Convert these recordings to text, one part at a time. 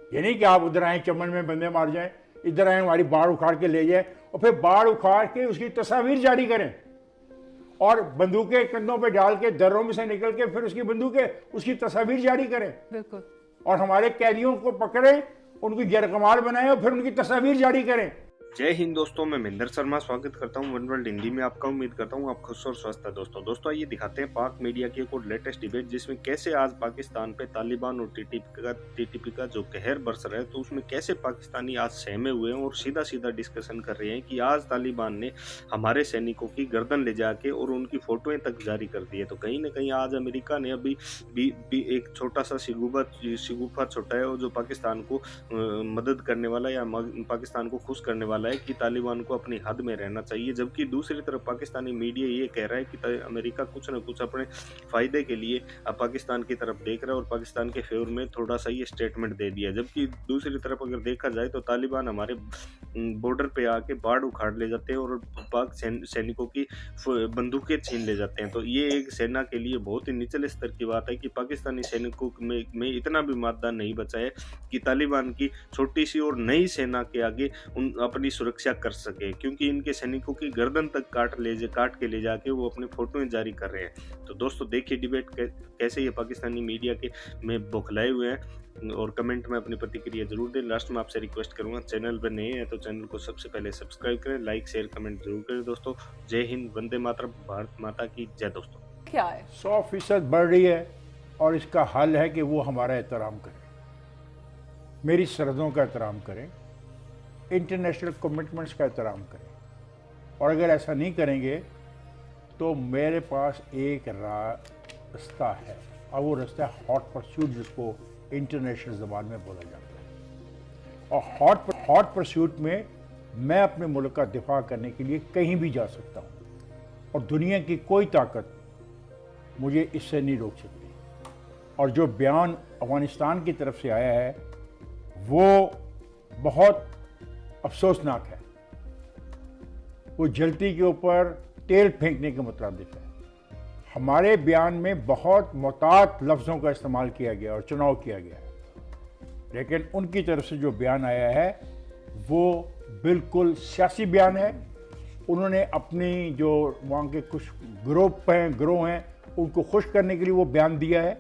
ये नहीं कि आप उधर आए चमन में बंदे मार जाएं, इधर आए हमारी बाढ़ उखाड़ के ले जाए और फिर बाढ़ उखाड़ के उसकी तस्वीर जारी करें और बंदूकें कंधों पे डाल के दर्रों में से निकल के फिर उसकी बंदूकें उसकी तस्वीर जारी करें। बिल्कुल। और हमारे कैदियों को पकड़ें, उनकी गिरफ्तार बनाएं और फिर उनकी तस्वीर जारी करें। जय हिंद दोस्तों, मैं महेंद्र शर्मा स्वागत करता हूं वन वर्ल्ड हिंदी में आपका। उम्मीद करता हूं आप खुश और स्वस्थ हैं। दोस्तों आइए दिखाते हैं पाक मीडिया की एक और लेटेस्ट डिबेट, जिसमें कैसे आज पाकिस्तान पे तालिबान और टीटीपी का जो कहर बरस रहा है, तो उसमें कैसे पाकिस्तानी आज सहमे हुए हैं और सीधा सीधा डिस्कशन कर रहे हैं कि आज तालिबान ने हमारे सैनिकों की गर्दन ले जाके और उनकी फोटोएं तक जारी कर दी है। तो कहीं ना कहीं आज अमेरिका ने अभी भी एक छोटा सा शिगुफा छोटा है जो पाकिस्तान को मदद करने वाला या पाकिस्तान को खुश करने वाला है कि तालिबान को अपनी हद में रहना चाहिए। जबकि दूसरी तरफ पाकिस्तानी मीडिया ये कह रहा है कि अमेरिका कुछ न कुछ अपने फायदे के लिए अब पाकिस्तान की तरफ देख रहा है और पाकिस्तान के फेवर में थोड़ा सा ये स्टेटमेंट दे दिया। जबकि दूसरी तरफ अगर देखा जाए तो तालिबान हमारे बॉर्डर पे आके बाढ़ उखाड़ ले जाते हैं और पाक सैनिकों की बंदूकें छीन ले जाते हैं। तो ये एक सेना के लिए बहुत ही निचले स्तर की बात है कि पाकिस्तानी सैनिकों में इतना भी मादा नहीं बचा है कि तालिबान की छोटी सी और नई सेना के आगे उन अपनी सुरक्षा कर सके, क्योंकि इनके सैनिकों की गर्दन तक काट के ले जाके वो अपनी फोटोएं जारी कर रहे हैं। तो दोस्तों देखिए डिबेट कैसे ये पाकिस्तानी मीडिया के में बौखलाए हुए हैं, और कमेंट में अपनी प्रतिक्रिया जरूर दें। लास्ट में आपसे रिक्वेस्ट करूंगा, चैनल पर नए हैं तो चैनल को सबसे पहले सब्सक्राइब करें, लाइक शेयर कमेंट जरूर करें। दोस्तों जय हिंद, वंदे मातरम, भारत माता की जय। दोस्तों क्या है 100% बढ़ रही है और इसका हल है कि वो हमारा एहतराम करें, मेरी सरहदों का एहतराम करें, इंटरनेशनल कमिटमेंट्स का एहतराम करें। और अगर ऐसा नहीं करेंगे तो मेरे पास एक रास्ता है और वो रास्ता है हॉट परस्यूट, जिसको इंटरनेशनल ज़बान में बोला जाता है। और हॉट परस्यूट में मैं अपने मुल्क का दिफा करने के लिए कहीं भी जा सकता हूँ और दुनिया की कोई ताकत मुझे इससे नहीं रोक सकती। और जो बयान अफगानिस्तान की तरफ से आया है वो बहुत अफसोसनाक है। वो जलती के ऊपर तेल फेंकने के मुताबिक है। हमारे बयान में बहुत मोहतात लफ्ज़ों का इस्तेमाल किया गया और चुनाव किया गया है, लेकिन उनकी तरफ से जो बयान आया है वो बिल्कुल सियासी बयान है। उन्होंने अपनी जो वहाँ के कुछ ग्रोह हैं उनको खुश करने के लिए वो बयान दिया है,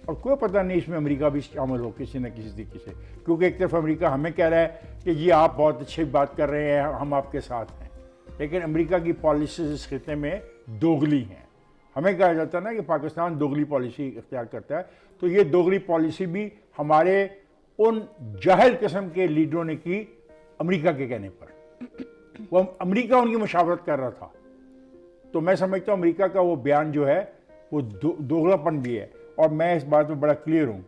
और कोई पता नहीं इसमें अमेरिका भी शामिल हो किसी न किसी तरीके से। क्योंकि एक तरफ अमेरिका हमें कह रहा है कि जी आप बहुत अच्छी बात कर रहे हैं, हम आपके साथ हैं, लेकिन अमेरिका की पॉलिसीज इस खिते में दोगली हैं। हमें कहा जाता है ना कि पाकिस्तान दोगली पॉलिसी इख्तियार करता है, तो ये दोगली पॉलिसी भी हमारे उन जाहिल किस्म के लीडरों ने की अमेरिका के कहने पर। वो अमेरिका उनकी मुशावरत कर रहा था। तो मैं समझता हूँ अमेरिका का वो बयान जो है वो दोगलापन भी है। और मैं इस बात में बड़ा क्लियर हूँ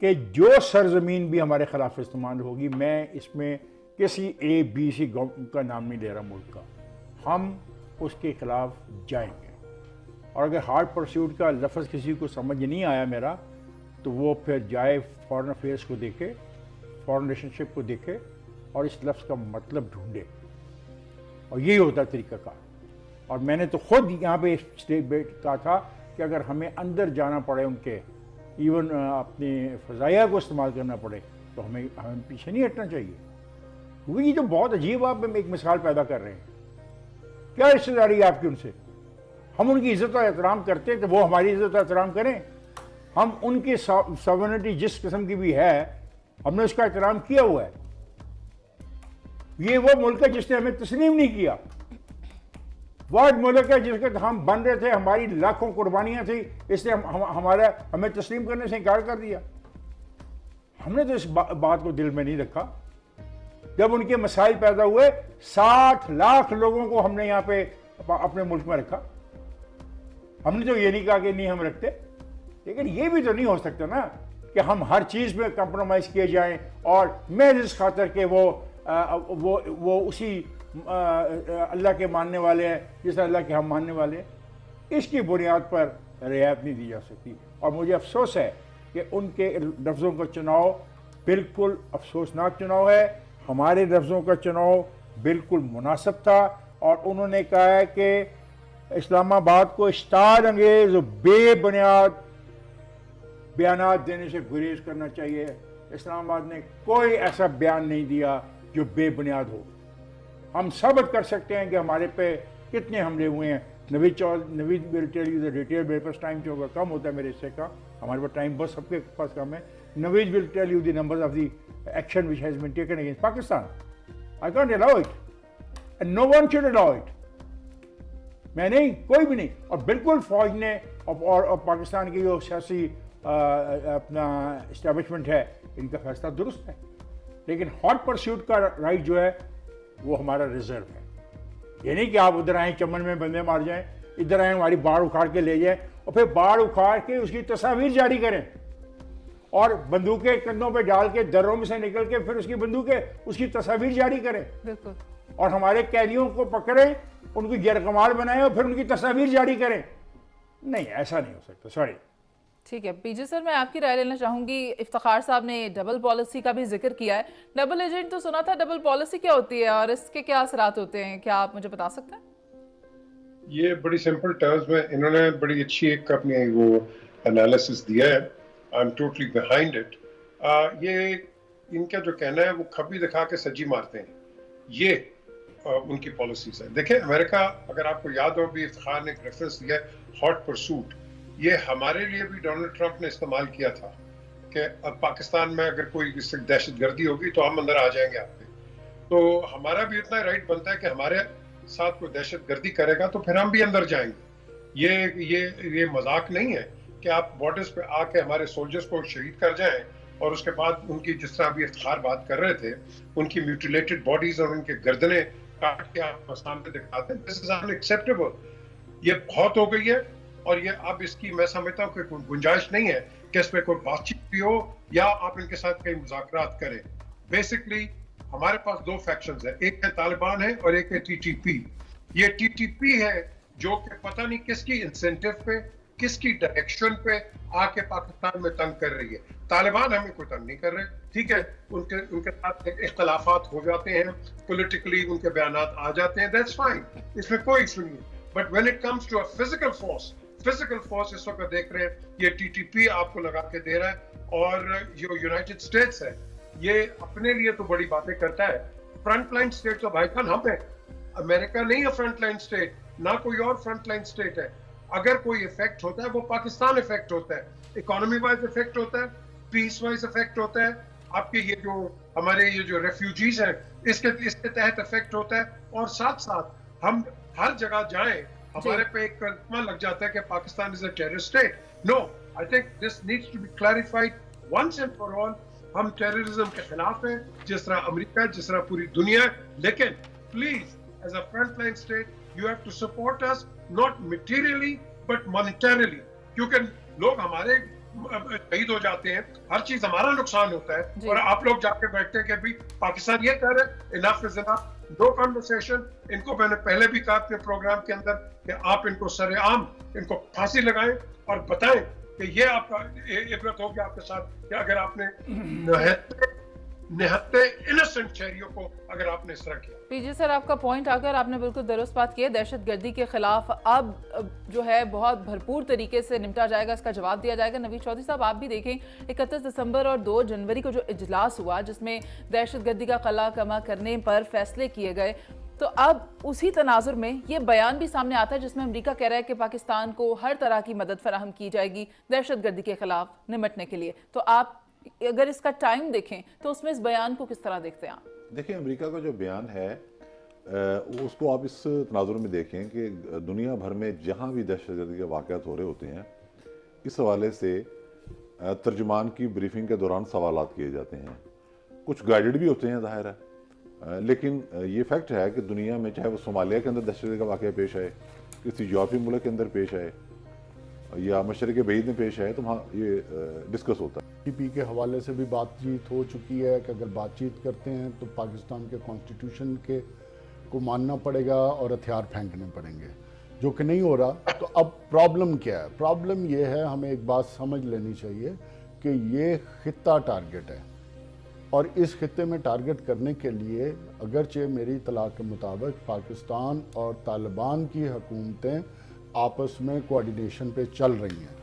कि जो सरजमीन भी हमारे खिलाफ इस्तेमाल होगी, मैं इसमें किसी ABC का नाम नहीं ले रहा मुल्क का, हम उसके खिलाफ जाएंगे। और अगर हार्ड परस्यूट का लफ्ज़ किसी को समझ नहीं आया मेरा, तो वो फिर जाए फॉरेन अफेयर्स को देखे, फॉरेन रिलेशनशिप को देखे और इस लफ्ज़ का मतलब ढूंढे, और यही होता तरीक़ाकार। और मैंने तो खुद यहाँ पे स्टेट कहा था कि अगर हमें अंदर जाना पड़े, उनके इवन अपने फ़ज़ाइया को इस्तेमाल करना पड़े, तो हमें पीछे नहीं हटना चाहिए। क्योंकि ये तो बहुत अजीब आप एक मिसाल पैदा कर रहे हैं। क्या रिश्तेदारी है आपकी उनसे? हम उनकी इज़्ज़त और एहतराम करते हैं तो वो हमारी इज़्ज़त और एहतराम करें। हम उनकी सॉवरेनिटी जिस किस्म की भी है, हमने उसका एहतराम किया हुआ है। ये वो मुल्क है जिसने हमें तस्लीम नहीं किया। वो मुल्क है जिसके हम बन रहे थे, हमारी लाखों कुर्बानियां थी, इसलिए हमें तस्लीम करने से इनकार कर दिया। हमने तो इस बात को दिल में नहीं रखा। जब उनके मसाइल पैदा हुए, 60 लाख लोगों को हमने यहाँ पे अपने मुल्क में रखा। हमने तो ये नहीं कहा कि नहीं हम रखते, लेकिन ये भी तो नहीं हो सकता ना कि हम हर चीज़ में कंप्रोमाइज़ किए जाएं और मैं इस खातर के वो उसी अल्लाह के मानने वाले हैं जिस अल्लाह के हम मानने वाले हैं, इसकी बुनियाद पर रियायत नहीं दी जा सकती। और मुझे अफसोस है कि उनके लफ्ज़ों का चुनाव बिल्कुल अफसोसनाक चुनाव है। हमारे लफ्ज़ों का चुनाव बिल्कुल मुनासिब था, और उन्होंने कहा है कि इस्लामाबाद को इश्तार अंगेज़ बेबुनियाद बयानात देने से गुरेज करना चाहिए। इस्लामाबाद ने कोई ऐसा बयान नहीं दिया जो बेबुनियाद हो। हम साबित कर सकते हैं कि हमारे पे कितने हमले हुए हैं। Naveed will tell you the detail, मेरे पास टाइम जो कम होता है मेरे हिस्से का, हमारे पास टाइम बस सबके पास कम है। Naveed will tell you the numbers of the action which has been taken against Pakistan. I can't allow it and no one should allow it. मैं नहीं, कोई भी नहीं। और बिल्कुल फौज ने और पाकिस्तान की जो सियासी अपना इस्टेब्लिशमेंट है, इनका फैसला दुरुस्त है। लेकिन हॉट परस्यूट का राइट जो है वो हमारा रिजर्व है। ये नहीं कि आप उधर आए चमन में बंदे मार जाएं, इधर आए हमारी बाढ़ उखाड़ के ले जाएं और फिर बाढ़ उखाड़ के उसकी तस्वीर जारी करें और बंदूकें कंधों पे डाल के दर्रों में से निकल के फिर उसकी बंदूकें उसकी तस्वीर जारी करें। बिल्कुल। और हमारे कैदियों को पकड़ें, उनको यरकमाल बनाएं और फिर उनकी तस्वीर जारी करें। नहीं, ऐसा नहीं हो सकता। सॉरी। ठीक है पीजे सर, मैं आपकी राय लेना चाहूंगी। इफ्तिखार साहब ने डबल पॉलिसी का भी जिक्र किया है। डबल एजेंट तो सुना था, डबल पॉलिसी क्या होती है और इसके क्या असरात होते हैं, क्या आप मुझे बता सकते हैं? ये बड़ी सिंपल टर्म्स में इन्होंने बड़ी अच्छी एक अपनी वो एनालिसिस दिया है। I am totally behind it. ये इनका जो कहना है वो खबी दिखा के सज्जी मारते हैं, ये उनकी पॉलिसीज है। देखिए अमेरिका, अगर आपको याद हो, भी इफ्तिखार ने एक रेफरेंस दिया है हॉट परसूट, ये हमारे लिए भी डोनाल्ड ट्रंप ने इस्तेमाल किया था कि अब पाकिस्तान में अगर कोई दहशतगर्दी होगी तो हम अंदर आ जाएंगे आपके। तो हमारा भी इतना राइट बनता है कि हमारे साथ कोई दहशतगर्दी करेगा तो फिर हम भी अंदर जाएंगे। ये मजाक नहीं है कि आप बॉर्डर्स पे आके हमारे सोल्जर्स को शहीद कर जाएं और उसके बाद उनकी, जिस तरह अभी इफ्तिखार बात कर रहे थे, उनकी म्यूटिलेटेड बॉडीज और उनके गर्दनें काट के आप सामने दिखाते हैं। This is unacceptable. ये बहुत हो गई है और ये अब इसकी मैं समझता हूँ कि कोई गुंजाइश नहीं है कि इस पे कोई बातचीत भी हो या आप इनके साथ कई मुज़ाकरात करें। बेसिकली हमारे पास दो फैक्शंस है, एक है तालिबान है और एक है टीटीपी। ये टीटीपी है जो कि पता नहीं किसकी इंसेंटिव पे, किसकी डायरेक्शन पे आके पाकिस्तान में तंग कर रही है। तालिबान हमें कोई तंग नहीं कर रहे, ठीक है, उनके साथ इख्तलाफात हो जाते हैं, पॉलिटिकली उनके बयानात आ जाते हैं, दैट्स फाइन, इसमें कोई इशू नहीं है। But when it comes to a physical force इस वक्त देख रहे हैं, ये टीटीपी आपको लगा के दे रहा है। और जो यूनाइटेड स्टेट्स है ये अपने लिए तो बड़ी बातें करता है। फ्रंटलाइन स्टेट तो भाईजान हम है, अमेरिका नहीं है फ्रंटलाइन स्टेट, ना कोई और फ्रंटलाइन स्टेट है। अगर कोई इफेक्ट होता है वो पाकिस्तान इफेक्ट होता है, इकोनॉमी वाइज इफेक्ट होता है, पीस वाइज इफेक्ट होता है, आपके ये जो हमारे ये जो रेफ्यूजीज हैं इसके तहत इफेक्ट होता है। और साथ साथ हम हर जगह जाएं, हमारे पे एक कल्पना लग जाता है कि Pakistan is a terrorist state. No, I think this needs to be clarified once and for all. हम टेररिज्म के खिलाफ हैं, जिस तरह अमेरिका, जिस तरह पूरी दुनिया, लेकिन please as a frontline state you have to support us, not materially but monetarily, क्योंकि लोग हमारे शहीद हो जाते हैं, हर चीज हमारा नुकसान होता है और आप लोग जाके बैठते हैं कि भाई पाकिस्तान ये कर रहे हैं, enough is enough, no conversation. इनको मैंने पहले भी कहा अपने प्रोग्राम के अंदर कि आप इनको सरेआम इनको फांसी लगाएं और बताएं कि ये आपका इबरत होगी आपके साथ कि अगर आपने निहत्ते इनोसेंट शहरियों को अगर आपने इस तरह किया। पीजे सर, आपका पॉइंट आकर आपने बिल्कुल दुरुस्त बात की है। दहशतगर्दी के खिलाफ अब जो है बहुत भरपूर तरीके से निपटा जाएगा, इसका जवाब दिया जाएगा। नवीद चौधरी साहब, आप भी देखें 31 दिसंबर और 2 जनवरी को जो इजलास हुआ जिसमें दहशतगर्दी का कला कमा करने पर फैसले किए गए, तो अब उसी तनाजुर में ये बयान भी सामने आता है जिसमें अमेरिका कह रहा है कि पाकिस्तान को हर तरह की मदद फराहम की जाएगी दहशतगर्दी के खिलाफ निपटने के लिए। तो आप अगर इसका टाइम देखें तो उसमें इस बयान को किस तरह देखते हैं आप? देखिए, अमेरिका का जो बयान है उसको आप इस तनाजुर में देखें कि दुनिया भर में जहाँ भी दहशतगर्दी के वाक़यात हो रहे होते हैं, इस हवाले से तर्जुमान की ब्रीफिंग के दौरान सवालात किए जाते हैं। कुछ गाइडेड भी होते हैं, ज़ाहिर है, लेकिन ये फैक्ट है कि दुनिया में चाहे वो सोमालिया के अंदर दहशतगर्दी का वाक़या पेश आए, किसी यूरोपीय मुल्क के अंदर पेश आए या मशरक़ बईद में पेश आए, तो वहाँ ये डिस्कस होता है। टीपी के हवाले से भी बातचीत हो चुकी है कि अगर बातचीत करते हैं तो पाकिस्तान के कॉन्स्टिट्यूशन के को मानना पड़ेगा और हथियार फेंकने पड़ेंगे, जो कि नहीं हो रहा। तो अब प्रॉब्लम क्या है? प्रॉब्लम ये है, हमें एक बात समझ लेनी चाहिए कि ये खित्ता टारगेट है और इस खित्ते में टारगेट करने के लिए अगरचे मेरी इत्तला के मुताबिक पाकिस्तान और तालिबान की हुकूमतें आपस में कोऑर्डिनेशन पे चल रही हैं।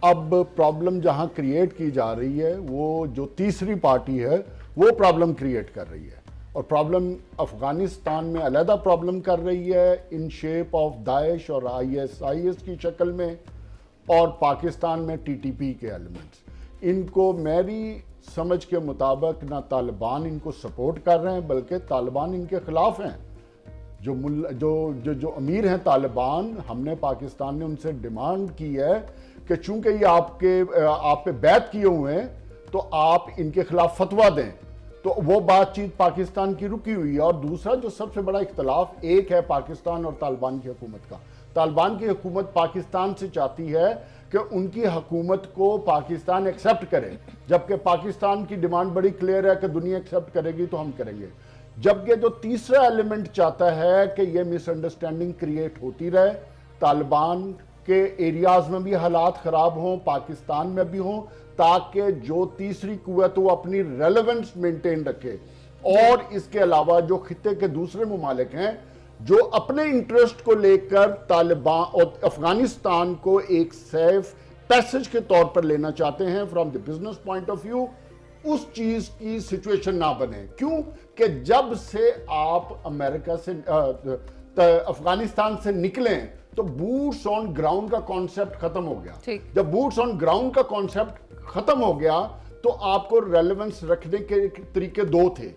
अब प्रॉब्लम जहां क्रिएट की जा रही है, वो जो तीसरी पार्टी है वो प्रॉब्लम क्रिएट कर रही है, और प्रॉब्लम अफगानिस्तान में अलहदा प्रॉब्लम कर रही है इन शेप ऑफ दाइश और ISIS की शक्ल में, और पाकिस्तान में TTP के एलिमेंट्स। इनको मेरी समझ के मुताबिक ना तालिबान इनको सपोर्ट कर रहे हैं, बल्कि तालिबान इनके खिलाफ हैं। जो अमीर हैं तालिबान, हमने पाकिस्तान ने उनसे डिमांड की है कि चूंकि ये आप पे बैत किए हुए हैं तो आप इनके खिलाफ फतवा दें। तो वो बातचीत पाकिस्तान की रुकी हुई है। और दूसरा जो सबसे बड़ा इख्तलाफ एक है पाकिस्तान और तालिबान की हुकूमत का। तालिबान की हुकूमत पाकिस्तान से चाहती है कि उनकी हुकूमत को पाकिस्तान एक्सेप्ट करे, जबकि पाकिस्तान की डिमांड बड़ी क्लियर है कि दुनिया एक्सेप्ट करेगी तो हम करेंगे। जबकि जो तीसरा एलिमेंट चाहता है कि ये मिसअंडरस्टैंडिंग क्रिएट होती रहे, तालिबान के एरियाज में भी हालात खराब हों, पाकिस्तान में भी हों, ताकि जो तीसरी कुव्वत वो अपनी रेलेवेंस मेंटेन रखे। और इसके अलावा जो खित्ते के दूसरे मुमालिक हैं जो अपने इंटरेस्ट को लेकर तालिबान और अफगानिस्तान को एक सेफ पैसेज के तौर पर लेना चाहते हैं from the business point of view, उस चीज की सिचुएशन ना बने। क्यों कि जब से आप अमेरिका से अफगानिस्तान से निकलें तो बूट्स ऑन ग्राउंड का कॉन्सेप्ट खत्म हो गया। जब बूट्स ऑन ग्राउंड का कॉन्सेप्ट खत्म हो गया तो आपको रेलेवेंस रखने के तरीके दो थे।